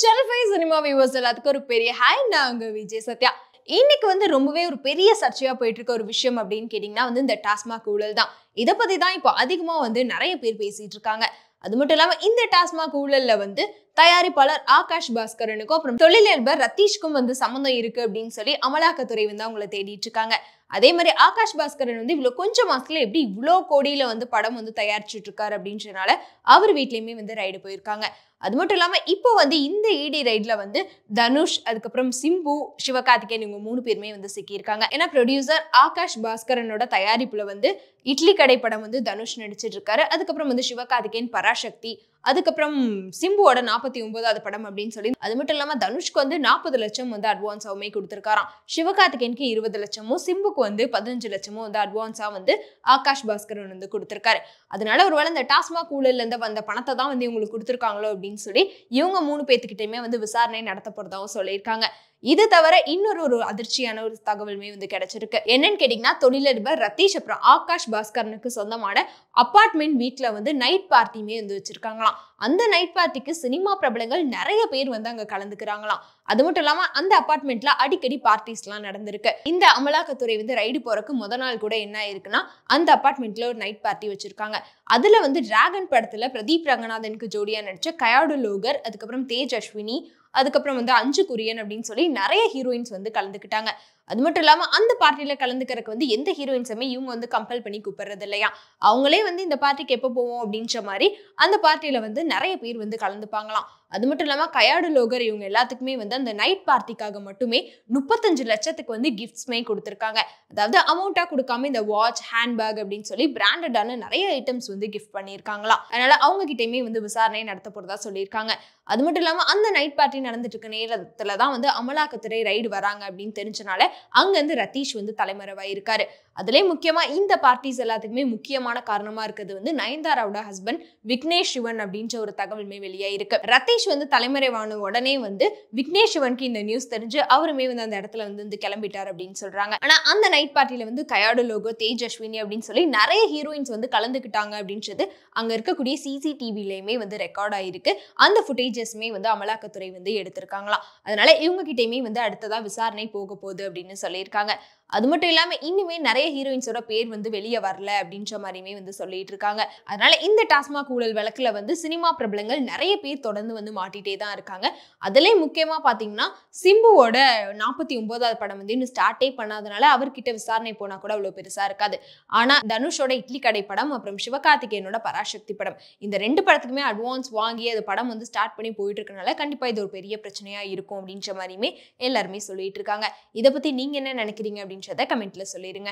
செல்ஃபை cinema viewers எல்லாத்துக்கும் ஒரு பெரிய ஹாய். நான் உங்க விஜய் சத்யா. இன்னைக்கு ரொம்பவே ஒரு பெரிய சர்ச்சையா போயிட்டு இருக்க ஒரு விஷயம் அப்படின்னு கேட்டீங்கன்னா இந்த டாஸ்மாக் ஊழல் தான். இதை பத்தி தான் இப்போ அதிகமா நிறைய பேர் பேசிட்டு இருக்காங்க. அது மட்டும் இல்லாம இந்த டாஸ்மாக் ஊழல்ல தயாரிப்பாளர் ஆகாஷ் பாஸ்கரனுக்கும் அப்புறம் தொழிலதிபர் ரத்தீஷ்க்கும் சம்மந்தம் இருக்கு அப்படின்னு சொல்லி அமலாக்கத்துறை அவங்களை தேடிட்டு இருக்காங்க. அதே மாதிரி ஆகாஷ் பாஸ்கரன் இவ்வளவு கொஞ்சம் மாசத்துல எப்படி இவ்வளோ கோடியில படம் தயாரிச்சுட்டு இருக்காரு அப்படின்றனால அவர் வீட்லயுமே ரைடு போயிருக்காங்க. அது மட்டும் இல்லாம இப்போ இந்த இடி ரைட்ல தனுஷ், அதுக்கப்புறம் சிம்பு, சிவகார்த்திகேயன் இவங்க 3 பேருமே சிக்கியிருக்காங்க. ஏன்னா ப்ரொடியூசர் ஆகாஷ் பாஸ்கரனோட தயாரிப்புல இட்லி கடை படம் தனுஷ் நடிச்சிட்டு இருக்காரு. அதுக்கப்புறம் சிவகார்த்திகேயன் பராசக்தி, அதுக்கப்புறம் சிம்புவோட 49வது படம் அப்படின்னு சொல்லி, அது மட்டும் இல்லாம தனுஷ்க்கு 40 லட்சம் அட்வான்ஸாவுமே கொடுத்திருக்காராம். சிவகார்த்திகேயனுக்கு 20 லட்சமும் சிம்புக்கு 15 லட்சமும் அட்வான்ஸா ஆகாஷ் பாஸ்கரன் கொடுத்திருக்காரு. அதனால ஒருவேளை இந்த டாஸ்மாக் ஊழல்ல இருந்து வந்த பணத்தை தான் இவங்களுக்கு கொடுத்திருக்காங்களோ அப்படின்னு சொல்லி இவங்க 3 பேத்துக்கிட்டயுமே விசாரணை நடத்த போறதாவும் சொல்லியிருக்காங்க. இது தவிர இன்னொரு அதிர்ச்சியான ஒரு தகவலுமே கிடைச்சிருக்கு. என்னன்னு கேட்டீங்கன்னா, தொழிலதிபர் ரத்தீஷ் அப்புறம் ஆகாஷ் பாஸ்கரனுக்கு சொந்தமான அபார்ட்மெண்ட் வீட்டுல நைட் பார்ட்டியுமே வச்சிருக்காங்களாம். அந்த நைட் பார்ட்டிக்கு சினிமா பிரபலங்கள் நிறைய பேர் அங்க கலந்துக்கிறாங்களாம். அது மட்டும் இல்லாம அந்த அபார்ட்மெண்ட்ல அடிக்கடி பார்ட்டிஸ் எல்லாம் நடந்திருக்கு. இந்த அமலாக்கத்துறை ரைடு போறக்கு முத நாள் கூட என்ன ஆயிருக்குன்னா, அந்த அபார்ட்மெண்ட்ல ஒரு நைட் பார்ட்டி வச்சிருக்காங்க. அதுல டிராகன் படத்துல பிரதீப் ரங்கநாதனுக்கு ஜோடியா நடிச்ச கயாடு லோகர், அதுக்கப்புறம் தேஜ் அஸ்வினி, அதுக்கப்புறம் அஞ்சு குரியன் அப்படின்னு சொல்லி நிறைய ஹீரோயின்ஸ் கலந்துக்கிட்டாங்க. அது மட்டும் இல்லாம அந்த பார்ட்டியில கலந்துக்கிறதுக்கு எந்த ஹீரோயின்ஸுமே இவங்க கம்பல் பண்ணி கூப்பிடுறது இல்லையா. அவங்களே இந்த பார்ட்டிக்கு எப்போ போவோம் அப்படின்ற மாதிரி அந்த பார்ட்டியில நிறைய பேர் கலந்துப்பாங்களாம். அது மட்டும் இல்லாம கயாடு லோகர் இவங்க எல்லாத்துக்குமே அந்த நைட் பார்ட்டிக்காக மட்டுமே 35 லட்சத்துக்கு கிஃப்ட்ஸ்மே கொடுத்திருக்காங்க. அதாவது அமௌண்டா கொடுக்காம இந்த வாட்ச், ஹேண்ட்பேக் அப்படின்னு சொல்லி பிராண்டடான நிறைய ஐட்டம்ஸ் கிஃப்ட் பண்ணியிருக்காங்களாம். அதனால அவங்க கிட்டயுமே விசாரணை நடத்த போறதா சொல்லியிருக்காங்க. அது மட்டும் இல்லாம அந்த நைட் பார்ட்டி நடந்துட்டு இருக்க நேரத்துல தான் அமலாக்கத்துறை ரைடு வராங்க அப்படின்னு தெரிஞ்சனால அங்க ரத்தீஷ் தலைமறைவாயிருக்காரு. அதுலயே முக்கியமா இந்த பார்ட்டிஸ் எல்லாத்துக்குமே முக்கியமான காரணமா இருக்கிறது நயன்தாராவோட ஹஸ்பண்ட் விக்னேஷ் சிவன் அப்படின்ற ஒரு தகவலுமே வெளியாயிருக்கு. ரத்தீஷ் தலைமறைவான உடனே விக்னேஷ் சிவனுக்கு இந்த நியூஸ் தெரிஞ்சு அவருமே அந்த இடத்துல கிளம்பிட்டார் அப்படின்னு சொல்றாங்க. ஆனா அந்த நைட் பார்ட்டியில கயாடு லோகோ, தேஜ் அஸ்வினி அப்படின்னு சொல்லி நிறைய ஹீரோயின்ஸ் கலந்துக்கிட்டாங்க அப்படின்றது அங்க இருக்கக்கூடிய சிசிடிவிலயுமே ரெக்கார்ட் ஆயிருக்கு. அந்த ஃபுட்டேஜஸ்மே அமலாக்கத்துறை எடுத்திருக்காங்களாம். அதனால இவங்க கிட்டயுமே அடுத்ததா விசாரணை போக போகுது அப்படின்னு சொல்லியிருக்காங்க. அது மட்டும் இல்லாம இன்னுமே நிறைய ஹீரோயின்ஸோட பேர் வெளியே வரல அப்படின்ற மாதிரியுமே சொல்லிட்டு இருக்காங்க. அதனால இந்த டாஸ்மாக் ஊழல் வழக்குல சினிமா பிரபலங்கள் நிறைய பேர் தொடர்ந்து மாட்டிட்டே தான் இருக்காங்க. அதுலயும் முக்கியமா பாத்தீங்கன்னா, சிம்புவோட 49வது படம் இன்னும் ஸ்டார்ட்டே பண்ணாதனால அவர்கிட்ட விசாரணை போனா கூட அவ்வளவு பெருசா இருக்காது. ஆனா தனுஷோட இட்லி கடை படம், அப்புறம் சிவகார்த்திகேயனோட பராசக்தி படம், இந்த 2 படத்துக்குமே அட்வான்ஸ் வாங்கி அது படம் ஸ்டார்ட் பண்ணி போயிட்டு இருக்கனால கண்டிப்பா இது ஒரு பெரிய பிரச்சனையா இருக்கும் அப்படின்ற மாதிரியுமே எல்லாருமே சொல்லிட்டு இருக்காங்க. இதை பத்தி நீங்க என்ன நினைக்கிறீங்க அப்படின்றத கமெண்ட்ல சொல்லிருங்க.